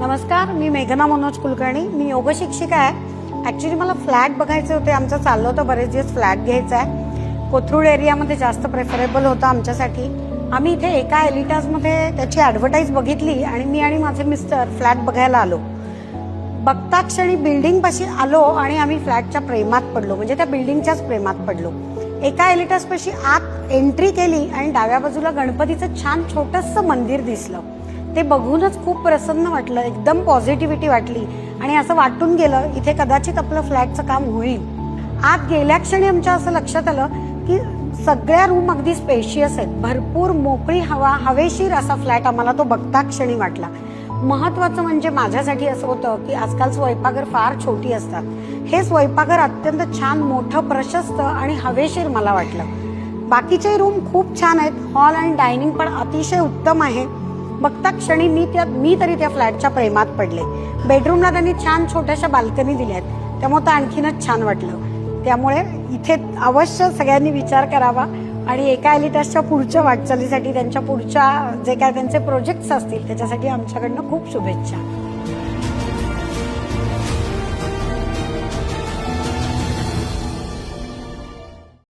नमस्कार, मी मेघना मनोज कुलकर्णी. मी योग शिक्षिका आहे. ऍक्च्युली मला फ्लॅट बघायचे होते. आमचं चाललं होतं बरेच दिवस फ्लॅट घ्यायचा आहे. कोथरूड एरियामध्ये जास्त प्रेफरेबल होतं आमच्यासाठी. आम्ही इथे एका एलिटाजमध्ये त्याची ॲडव्हर्टाईज बघितली आणि मी आणि माझे मिस्टर फ्लॅट बघायला आलो. बघता क्षणी बिल्डिंग पाशी आलो आणि आम्ही फ्लॅटच्या प्रेमात पडलो, म्हणजे त्या बिल्डिंगच्याच प्रेमात पडलो. एका एलिटाज पाशी आत एंट्री केली आणि डाव्या बाजूला गणपतीचं छान छोटंसं मंदिर दिसलं. ते बघूनच खूप प्रसन्न वाटलं, एकदम पॉझिटिव्हिटी वाटली आणि असं वाटून गेलं इथे कदाचित आपलं फ्लॅटचं काम होईल. आत गेल्या क्षणी आमच्या असं लक्षात आलं की सगळ्या रूम अगदी स्पेशियस आहेत, भरपूर मोकळी हवा, हवेशीर असा फ्लॅट आम्हाला तो बघता क्षणी वाटला. महत्वाचं म्हणजे माझ्यासाठी असं होतं की आजकाल स्वयंपाकघर फार छोटी असतात. हे स्वयंपाकघर अत्यंत छान, मोठं, प्रशस्त आणि हवेशीर मला वाटलं. बाकीचे रूम खूप छान आहेत, हॉल आणि डायनिंग पण अतिशय उत्तम आहे. बघता क्षणी मी तरी त्या फ्लॅटच्या प्रेमात पडले. बेडरूमला त्यांनी छान छोट्याशा बाल्कनी दिल्या आहेत, त्यामुळे तर आणखीनच छान वाटलं. त्यामुळे इथे अवश्य सगळ्यांनी विचार करावा आणि एका एलिटासच्या पुढच्या वाटचालीसाठी, त्यांच्या पुढच्या जे काय त्यांचे प्रोजेक्ट्स असतील त्याच्यासाठी आमच्याकडनं खूप शुभेच्छा.